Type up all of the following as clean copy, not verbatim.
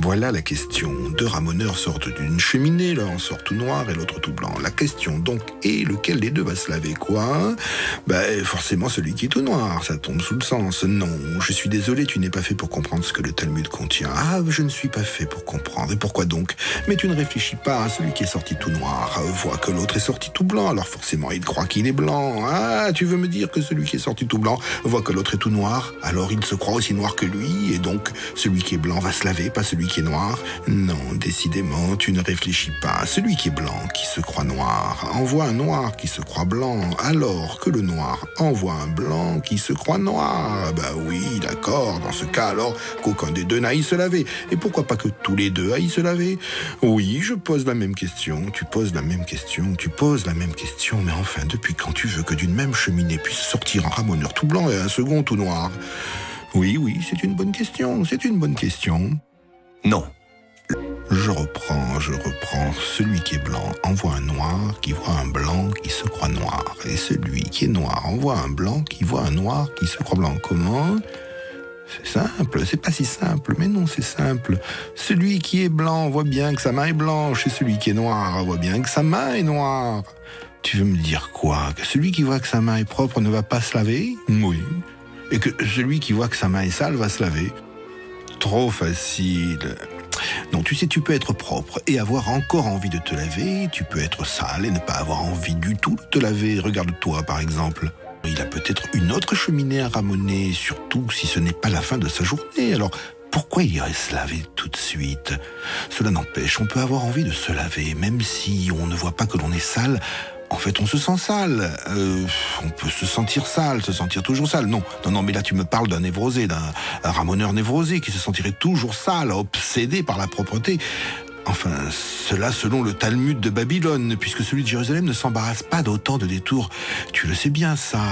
Voilà la question. Deux ramoneurs sortent d'une cheminée, l'un sort tout noir et l'autre tout blanc. La question donc est lequel des deux va se laver quoi? Forcément celui qui est tout noir, ça tombe sous le sens. Non, je suis désolé, tu n'es pas fait pour comprendre ce que le Talmud contient. Ah, je ne suis pas fait pour comprendre. Et pourquoi donc? Mais tu ne réfléchis pas, celui qui est sorti tout noir voit que l'autre est sorti tout blanc, alors forcément il croit qu'il est blanc. Ah, tu veux me dire que celui qui est sorti tout blanc voit que l'autre est tout noir, alors il se croit aussi noir que lui, et donc celui qui est blanc va se laver, pas celui qui est noir? Non, décidément, tu ne réfléchis pas. Celui qui est blanc, qui se croit noir, envoie un noir qui se croit blanc, alors que le noir envoie un blanc qui se croit noir. Oui, d'accord, dans ce cas alors qu'aucun des deux n'aille se laver. Et pourquoi pas que tous les deux aillent se laver? Oui, je pose la même question, tu poses la même question, tu poses la même question, mais enfin, depuis quand tu veux que d'une même cheminée puisse sortir un ramoneur tout blanc et un second tout noir? Oui, c'est une bonne question, c'est une bonne question. Non. Je reprends. Celui qui est blanc envoie un noir qui voit un blanc qui se croit noir. Et celui qui est noir envoie un blanc qui voit un noir qui se croit blanc. Comment? C'est simple, c'est pas si simple, mais non, c'est simple. Celui qui est blanc voit bien que sa main est blanche, et celui qui est noir voit bien que sa main est noire. Tu veux me dire quoi? Que celui qui voit que sa main est propre ne va pas se laver? Oui. Et que celui qui voit que sa main est sale va se laver? Trop facile. Non, tu sais, tu peux être propre et avoir encore envie de te laver, tu peux être sale et ne pas avoir envie du tout de te laver. Regarde-toi, par exemple. Il a peut-être une autre cheminée à ramoner, surtout si ce n'est pas la fin de sa journée. Alors, pourquoi il irait se laver tout de suite? Cela n'empêche, on peut avoir envie de se laver, même si on ne voit pas que l'on est sale. En fait, on se sent sale. On peut se sentir sale, se sentir toujours sale. Non, mais là, tu me parles d'un névrosé, d'un ramoneur névrosé qui se sentirait toujours sale, obsédé par la propreté. Enfin, cela selon le Talmud de Babylone, puisque celui de Jérusalem ne s'embarrasse pas d'autant de détours. Tu le sais bien, ça.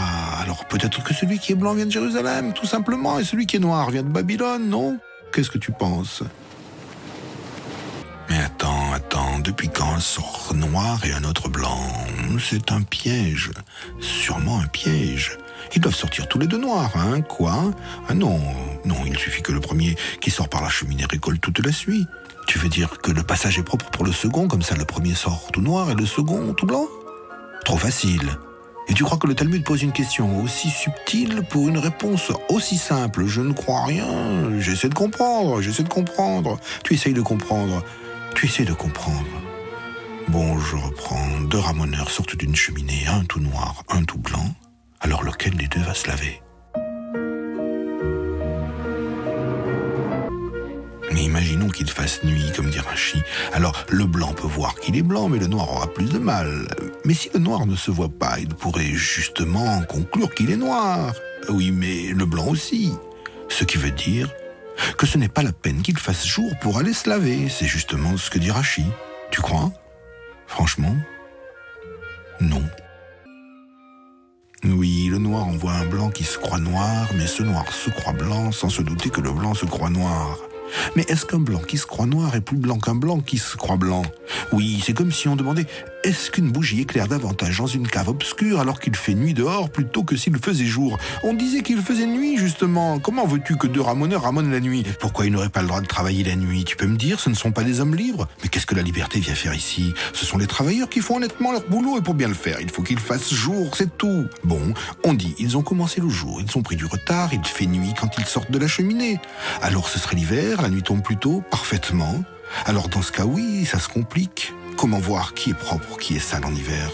Alors peut-être que celui qui est blanc vient de Jérusalem, tout simplement, et celui qui est noir vient de Babylone, non? Qu'est-ce que tu penses? Mais attends, depuis quand un sort noir et un autre blanc? C'est un piège, sûrement un piège. Ils doivent sortir tous les deux noirs, hein? Quoi? Ah non, il suffit que le premier qui sort par la cheminée récolte toute la suie. Tu veux dire que le passage est propre pour le second, comme ça le premier sort tout noir et le second tout blanc? Trop facile. Et tu crois que le Talmud pose une question aussi subtile pour une réponse aussi simple? Je ne crois rien. J'essaie de comprendre. Tu essayes de comprendre. Bon, je reprends. Deux ramoneurs sortent d'une cheminée, un tout noir, un tout blanc. Alors lequel des deux va se laver? Mais imaginons qu'il fasse nuit, comme dit Rachi. Alors, le blanc peut voir qu'il est blanc, mais le noir aura plus de mal. Mais si le noir ne se voit pas, il pourrait justement conclure qu'il est noir. Oui, mais le blanc aussi. Ce qui veut dire que ce n'est pas la peine qu'il fasse jour pour aller se laver. C'est justement ce que dit Rachi. Tu crois? Franchement? Non. Oui, le noir envoie un blanc qui se croit noir, mais ce noir se croit blanc sans se douter que le blanc se croit noir. Mais est-ce qu'un blanc qui se croit noir est plus blanc qu'un blanc qui se croit blanc? Oui, c'est comme si on demandait « Est-ce qu'une bougie éclaire davantage dans une cave obscure alors qu'il fait nuit dehors plutôt que s'il faisait jour ?» On disait qu'il faisait nuit, justement. Comment veux-tu que deux ramoneurs ramonent la nuit? Pourquoi ils n'auraient pas le droit de travailler la nuit? Tu peux me dire, ce ne sont pas des hommes libres? Mais qu'est-ce que la liberté vient faire ici? Ce sont les travailleurs qui font honnêtement leur boulot, et pour bien le faire, il faut qu'ils fassent jour, c'est tout. Bon, on dit, ils ont commencé le jour, ils ont pris du retard, il fait nuit quand ils sortent de la cheminée. Alors ce serait l'hiver, la nuit tombe plus tôt, parfaitement. Alors dans ce cas, oui, ça se complique. Comment voir qui est propre, qui est sale en hiver?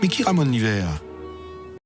Mais qui ramone l'hiver?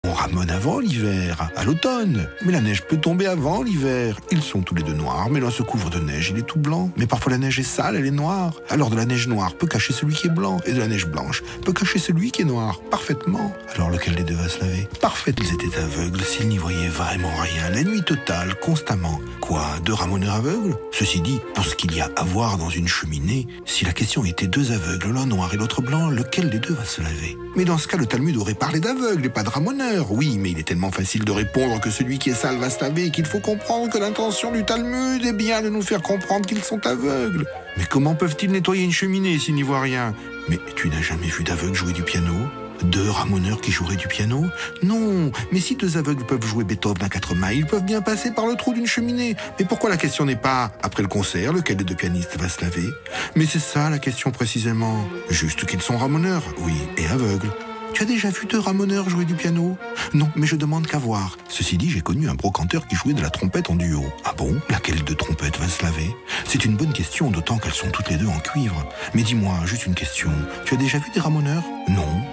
On ramone avant l'hiver, à l'automne. Mais la neige peut tomber avant l'hiver. Ils sont tous les deux noirs, mais l'un se couvre de neige, il est tout blanc. Mais parfois la neige est sale, elle est noire. Alors de la neige noire peut cacher celui qui est blanc, et de la neige blanche peut cacher celui qui est noir, parfaitement. Alors lequel des deux va se laver? Parfait, ils étaient aveugles, s'ils n'y voyaient vraiment rien. La nuit totale, constamment. Quoi, deux ramoneurs aveugles? Ceci dit, pour ce qu'il y a à voir dans une cheminée, si la question était deux aveugles, l'un noir et l'autre blanc, lequel des deux va se laver? Mais dans ce cas, le Talmud aurait parlé d'aveugles et pas de ramoneurs. Oui, mais il est tellement facile de répondre que celui qui est sale va se laver qu'il faut comprendre que l'intention du Talmud est bien de nous faire comprendre qu'ils sont aveugles. Mais comment peuvent-ils nettoyer une cheminée s'ils n'y voient rien? Mais tu n'as jamais vu d'aveugle jouer du piano? 2 ramoneurs qui joueraient du piano? Non, mais si 2 aveugles peuvent jouer Beethoven à 4 mailles, ils peuvent bien passer par le trou d'une cheminée. Mais pourquoi la question n'est pas, après le concert, lequel des 2 pianistes va se laver? Mais c'est ça la question précisément. Juste qu'ils sont ramoneurs, oui, et aveugles. Tu as déjà vu 2 ramoneurs jouer du piano? Non, mais je demande qu'à voir. Ceci dit, j'ai connu un brocanteur qui jouait de la trompette en duo. Ah bon? Laquelle de trompette va se laver? C'est une bonne question, d'autant qu'elles sont toutes les 2 en cuivre. Mais dis-moi, juste une question. Tu as déjà vu des ramoneurs? Non.